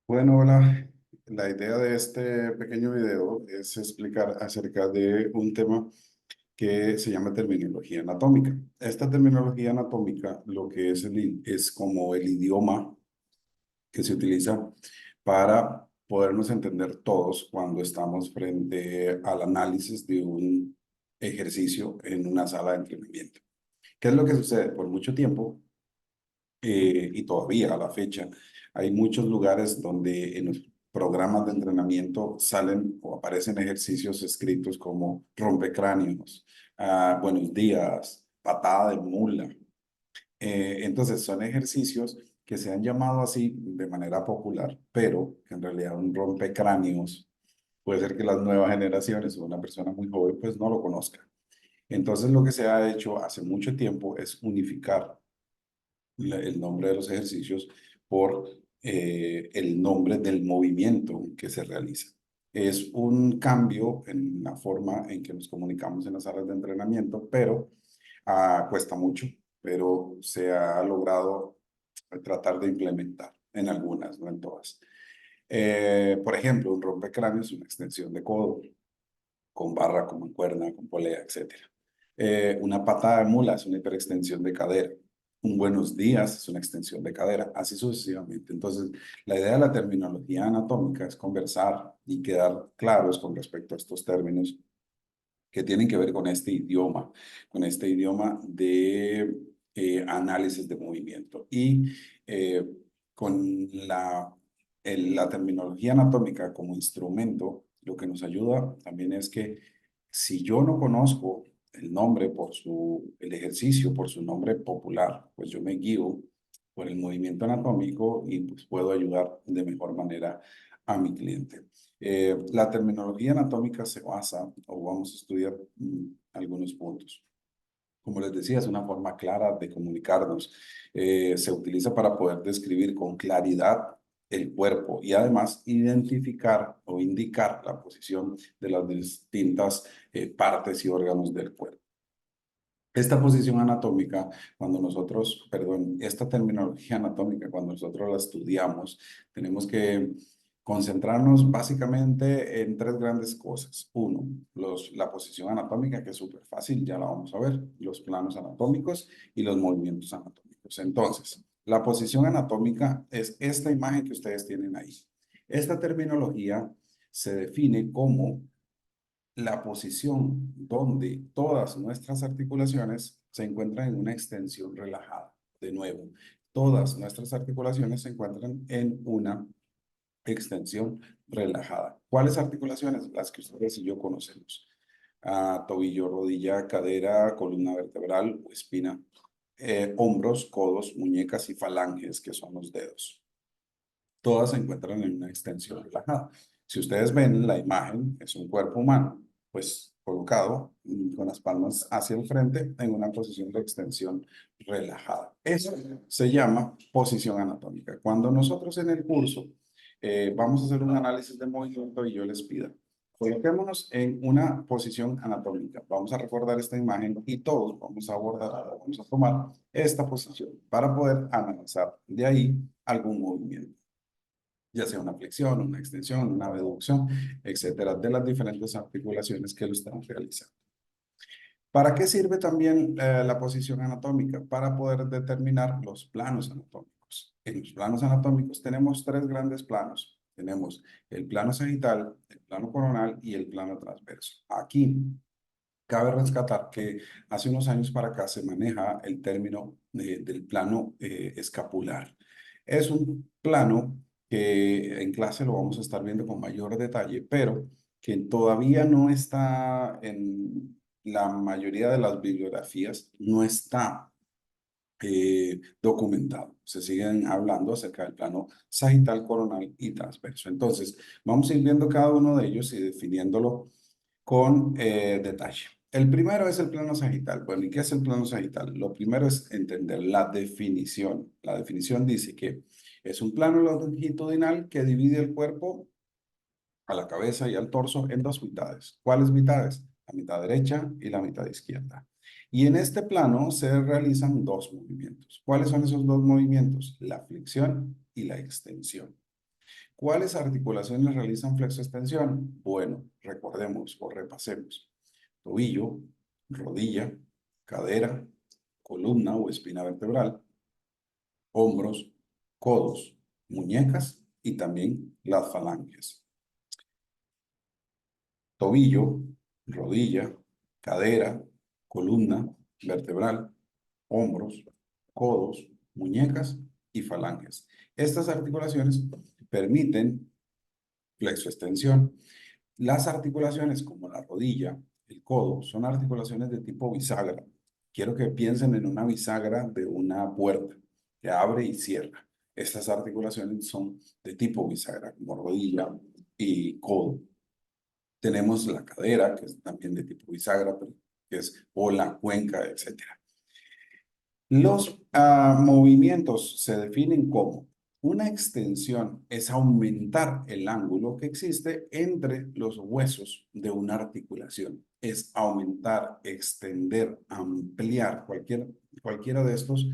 Bueno, hola. La idea de este pequeño video es explicar acerca de un tema que se llama terminología anatómica. Esta terminología anatómica lo que es como el idioma que se utiliza para podernos entender todos cuando estamos frente al análisis de un ejercicio en una sala de entrenamiento. ¿Qué es lo que sucede? Por mucho tiempo y todavía a la fecha, hay muchos lugares donde en los programas de entrenamiento salen o aparecen ejercicios escritos como rompecráneos, buenos días, patada de mula. Entonces son ejercicios que se han llamado así de manera popular, pero que en realidad un rompecráneos puede ser que las nuevas generaciones o una persona muy joven pues no lo conozca. Entonces lo que se ha hecho hace mucho tiempo es unificar el nombre de los ejercicios por el nombre del movimiento que se realiza. Es un cambio en la forma en que nos comunicamos en las salas de entrenamiento, pero cuesta mucho, pero se ha logrado tratar de implementar en algunas, no en todas. Por ejemplo, un rompecráneo es una extensión de codo, con barra, con mancuerna, con polea, etcétera. Una patada de mula es una hiperextensión de cadera. Un buenos días es una extensión de cadera, así sucesivamente. Entonces, la idea de la terminología anatómica es conversar y quedar claros con respecto a estos términos que tienen que ver con este idioma de análisis de movimiento. Y eh, con la terminología anatómica como instrumento, lo que nos ayuda también es que si yo no conozco el nombre el ejercicio por su nombre popular, pues yo me guío por el movimiento anatómico y pues puedo ayudar de mejor manera a mi cliente. La terminología anatómica se basa, o vamos a estudiar algunos puntos. Como les decía, es una forma clara de comunicarnos. Se utiliza para poder describir con claridad el cuerpo y además identificar o indicar la posición de las distintas partes y órganos del cuerpo. Esta posición anatómica, esta terminología anatómica, cuando nosotros la estudiamos, tenemos que concentrarnos básicamente en tres grandes cosas. Uno, la posición anatómica, que es súper fácil, ya la vamos a ver, los planos anatómicos y los movimientos anatómicos. Entonces, la posición anatómica es esta imagen que ustedes tienen ahí. Esta terminología se define como la posición donde todas nuestras articulaciones se encuentran en una extensión relajada. De nuevo, todas nuestras articulaciones se encuentran en una extensión relajada. ¿Cuáles articulaciones? Las que ustedes y yo conocemos. Tobillo, rodilla, cadera, columna vertebral o espina. Hombros, codos, muñecas y falanges, que son los dedos. Todas se encuentran en una extensión relajada. Si ustedes ven la imagen, es un cuerpo humano, pues colocado con las palmas hacia el frente en una posición de extensión relajada. Eso se llama posición anatómica. Cuando nosotros en el curso vamos a hacer un análisis de movimiento y yo les pido, coloquémonos en una posición anatómica. Vamos a recordar esta imagen y todos vamos a abordar, vamos a tomar esta posición para poder analizar de ahí algún movimiento, ya sea una flexión, una extensión, una reducción, etcétera, de las diferentes articulaciones que lo están realizando. ¿Para qué sirve también la posición anatómica? Para poder determinar los planos anatómicos. En los planos anatómicos tenemos tres grandes planos. Tenemos el plano sagital, el plano coronal y el plano transverso. Aquí cabe rescatar que hace unos años para acá se maneja el término del plano escapular. Es un plano que en clase lo vamos a estar viendo con mayor detalle, pero que todavía no está en la mayoría de las bibliografías, no está documentado. Se siguen hablando acerca del plano sagital, coronal y transverso. Entonces, vamos a ir viendo cada uno de ellos y definiéndolo con detalle. El primero es el plano sagital. Bueno, ¿y qué es el plano sagital? Lo primero es entender la definición. La definición dice que es un plano longitudinal que divide el cuerpo a la cabeza y al torso en dos mitades. ¿Cuáles mitades? La mitad derecha y la mitad izquierda. Y en este plano se realizan dos movimientos. ¿Cuáles son esos dos movimientos? La flexión y la extensión. ¿Cuáles articulaciones realizan flexoextensión? Bueno, recordemos o repasemos. Tobillo, rodilla, cadera, columna o espina vertebral, hombros, codos, muñecas y también las falanges. Tobillo, rodilla, cadera, columna vertebral, hombros, codos, muñecas y falanges. Estas articulaciones permiten flexoextensión. Las articulaciones como la rodilla, el codo, son articulaciones de tipo bisagra. Quiero que piensen en una bisagra de una puerta que abre y cierra. Estas articulaciones son de tipo bisagra, como rodilla y codo. Tenemos la cadera, que es también de tipo bisagra, pero que es o la cuenca, etcétera. Los movimientos se definen como una extensión es aumentar el ángulo que existe entre los huesos de una articulación. Es aumentar, extender, ampliar. Cualquiera de estos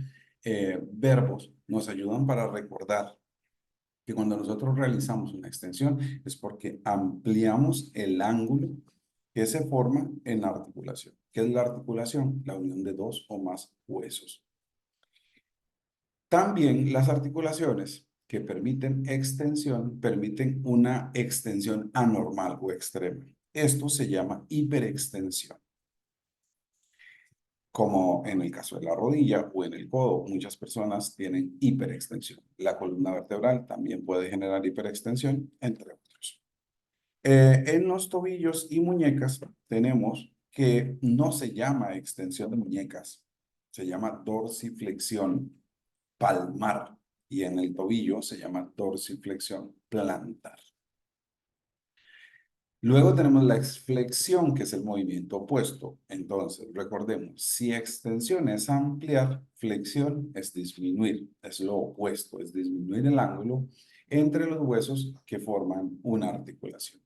verbos nos ayudan para recordar que cuando nosotros realizamos una extensión es porque ampliamos el ángulo que se forma en la articulación. ¿Qué es la articulación? La unión de dos o más huesos. También las articulaciones que permiten extensión permiten una extensión anormal o extrema. Esto se llama hiperextensión. Como en el caso de la rodilla o en el codo, muchas personas tienen hiperextensión. La columna vertebral también puede generar hiperextensión, entre otros. En los tobillos y muñecas tenemos que no se llama extensión de muñecas, se llama dorsiflexión palmar y en el tobillo se llama dorsiflexión plantar. Luego tenemos la exflexión, que es el movimiento opuesto. Entonces, recordemos, si extensión es ampliar, flexión es disminuir. Es lo opuesto, es disminuir el ángulo entre los huesos que forman una articulación.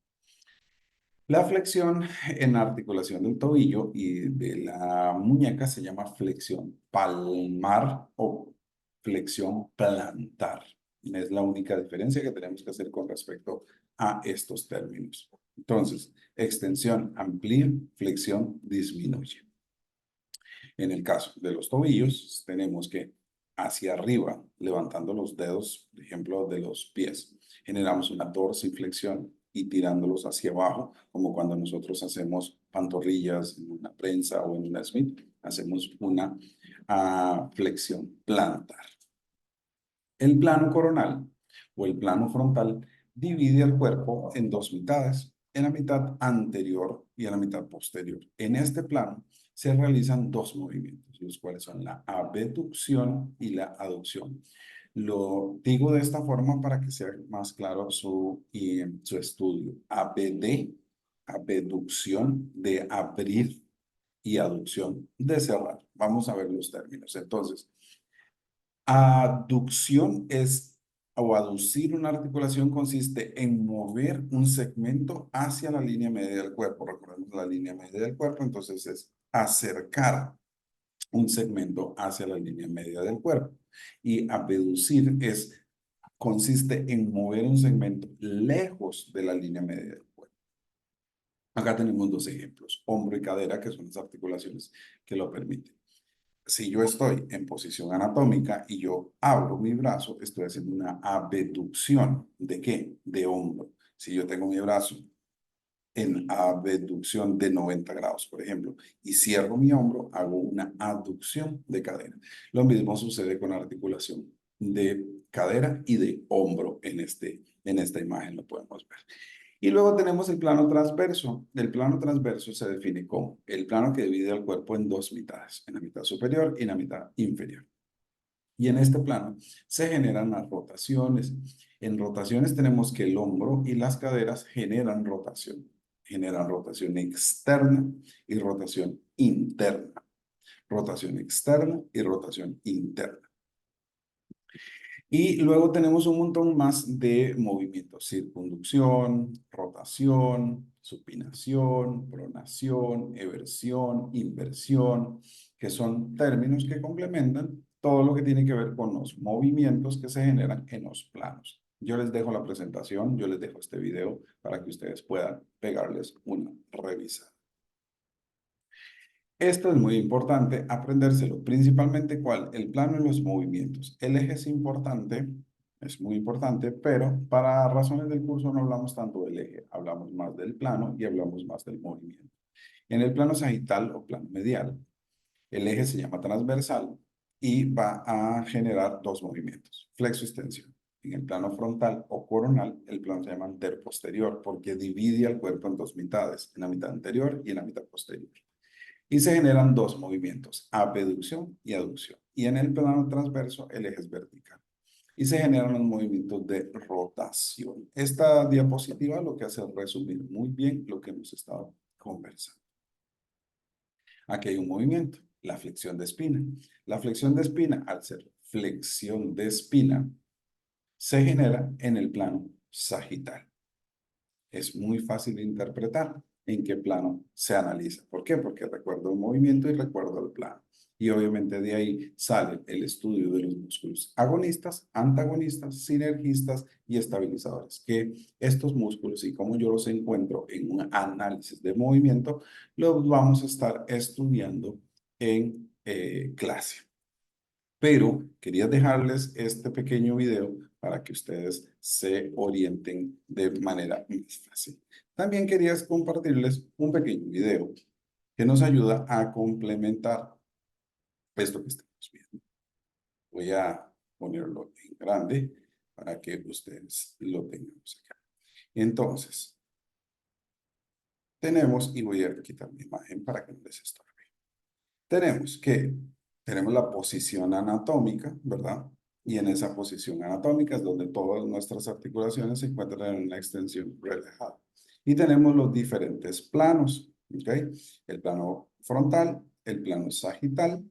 La flexión en la articulación del tobillo y de la muñeca se llama flexión palmar o flexión plantar. Es la única diferencia que tenemos que hacer con respecto a estos términos. Entonces, extensión amplía, flexión disminuye. En el caso de los tobillos, tenemos que hacia arriba, levantando los dedos, por ejemplo, de los pies, generamos una dorsiflexión y tirándolos hacia abajo, como cuando nosotros hacemos pantorrillas en una prensa o en una Smith, hacemos una flexión plantar. El plano coronal o el plano frontal divide el cuerpo en dos mitades, en la mitad anterior y en la mitad posterior. En este plano se realizan dos movimientos, los cuales son la abducción y la aducción. Lo digo de esta forma para que sea más claro su estudio. Abducción de abrir y aducción de cerrar. Vamos a ver los términos. Entonces, aducción o aducir una articulación consiste en mover un segmento hacia la línea media del cuerpo. Recordemos la línea media del cuerpo, entonces es acercar un segmento hacia la línea media del cuerpo. Y abducir consiste en mover un segmento lejos de la línea media del cuerpo. Acá tenemos dos ejemplos, hombro y cadera, que son las articulaciones que lo permiten. Si yo estoy en posición anatómica y yo abro mi brazo, estoy haciendo una abducción. ¿De qué? De hombro. Si yo tengo mi brazo en abducción de 90 grados, por ejemplo, y cierro mi hombro, hago una aducción de cadera. Lo mismo sucede con la articulación de cadera y de hombro en esta imagen, lo podemos ver. Y luego tenemos el plano transverso. El plano transverso se define como el plano que divide el cuerpo en dos mitades, en la mitad superior y en la mitad inferior. Y en este plano se generan las rotaciones. En rotaciones tenemos que el hombro y las caderas generan rotación. Generan rotación externa y rotación interna. Rotación externa y rotación interna. Y luego tenemos un montón más de movimientos, circunducción, rotación, supinación, pronación, eversión, inversión, que son términos que complementan todo lo que tiene que ver con los movimientos que se generan en los planos. Yo les dejo la presentación, yo les dejo este video para que ustedes puedan pegarles una revisada. Esto es muy importante aprendérselo, principalmente cuál, el plano y los movimientos. El eje es muy importante, pero para razones del curso no hablamos tanto del eje, hablamos más del plano y hablamos más del movimiento. En el plano sagital o plano medial, el eje se llama transversal y va a generar dos movimientos, flexo-extensión. En el plano frontal o coronal, el plano se llama anteroposterior porque divide al cuerpo en dos mitades, en la mitad anterior y en la mitad posterior. Y se generan dos movimientos, abducción y aducción. Y en el plano transverso, el eje es vertical. Y se generan los movimientos de rotación. Esta diapositiva lo que hace es resumir muy bien lo que hemos estado conversando. Aquí hay un movimiento, la flexión de espina. La flexión de espina, al ser flexión de espina, se genera en el plano sagital. Es muy fácil de interpretar en qué plano se analiza. ¿Por qué? Porque recuerdo el movimiento y recuerdo el plano. Y obviamente de ahí sale el estudio de los músculos agonistas, antagonistas, sinergistas y estabilizadores. Que estos músculos, y como yo los encuentro en un análisis de movimiento, los vamos a estar estudiando en clase. Pero quería dejarles este pequeño video para que ustedes se orienten de manera más fácil. También quería compartirles un pequeño video que nos ayuda a complementar esto que estamos viendo. Voy a ponerlo en grande para que ustedes lo tengamos acá. Entonces, tenemos, y voy a quitar mi imagen para que no les estorbe. Tenemos la posición anatómica, ¿verdad? Y en esa posición anatómica es donde todas nuestras articulaciones se encuentran en una extensión relajada. Y tenemos los diferentes planos, ¿ok? El plano frontal, el plano sagital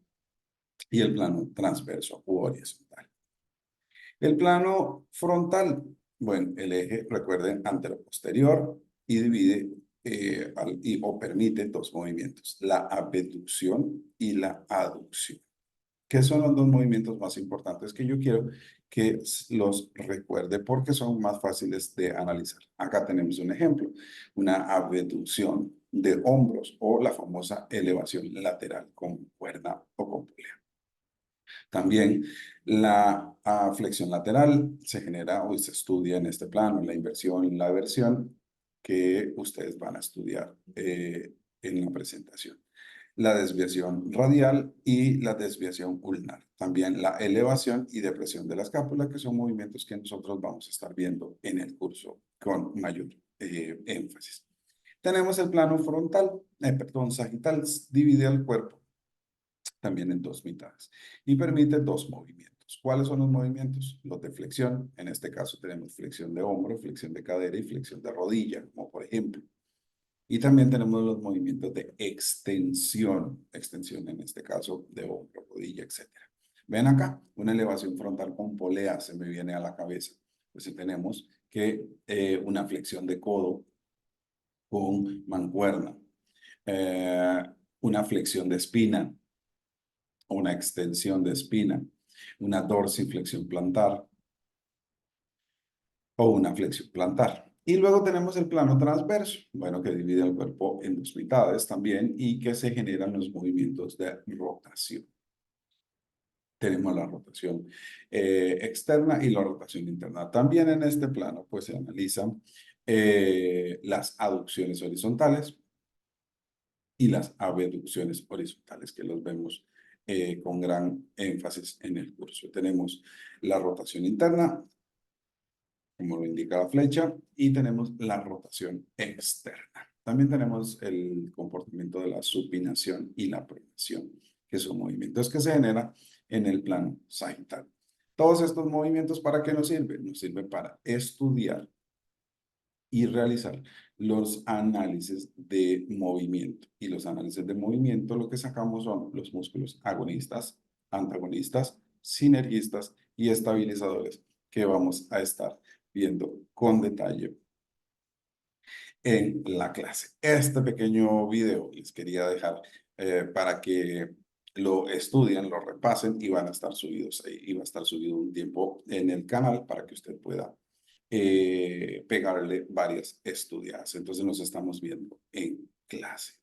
y el plano transverso u horizontal. El plano frontal, bueno, el eje, recuerden, antero-posterior y divide o permite dos movimientos, la abducción y la aducción. ¿Qué son los dos movimientos más importantes que yo quiero que los recuerde porque son más fáciles de analizar? Acá tenemos un ejemplo, una abducción de hombros o la famosa elevación lateral con cuerda o con polea. También la flexión lateral se genera o se estudia en este plano, la inversión y la eversión que ustedes van a estudiar en la presentación. La desviación radial y la desviación ulnar. También la elevación y depresión de la escápula, que son movimientos que nosotros vamos a estar viendo en el curso con mayor énfasis. Tenemos el plano frontal, sagital, divide el cuerpo también en dos mitades y permite dos movimientos. ¿Cuáles son los movimientos? Los de flexión, en este caso tenemos flexión de hombro, flexión de cadera y flexión de rodilla, como por ejemplo. Y también tenemos los movimientos de extensión, extensión en este caso de hombro, rodilla, etc. Ven acá, una elevación frontal con polea se me viene a la cabeza. Pues si tenemos que una flexión de codo con mancuerna, una flexión de espina, una extensión de espina, una dorsiflexión plantar o una flexión plantar. Y luego tenemos el plano transverso, bueno, que divide el cuerpo en dos mitades también y que se generan los movimientos de rotación. Tenemos la rotación externa y la rotación interna. También en este plano, pues se analizan las aducciones horizontales y las abducciones horizontales, que los vemos con gran énfasis en el curso. Tenemos la rotación interna, como lo indica la flecha, y tenemos la rotación externa. También tenemos el comportamiento de la supinación y la pronación, que son movimientos que se generan en el plano sagital. Todos estos movimientos, ¿para qué nos sirven? Nos sirven para estudiar y realizar los análisis de movimiento. Y los análisis de movimiento lo que sacamos son los músculos agonistas, antagonistas, sinergistas y estabilizadores que vamos a estar viendo con detalle en la clase. Este pequeño video les quería dejar para que lo estudien, lo repasen y van a estar subidos ahí. Y va a estar subido un tiempo en el canal para que usted pueda pegarle varias estudiadas. Entonces nos estamos viendo en clase.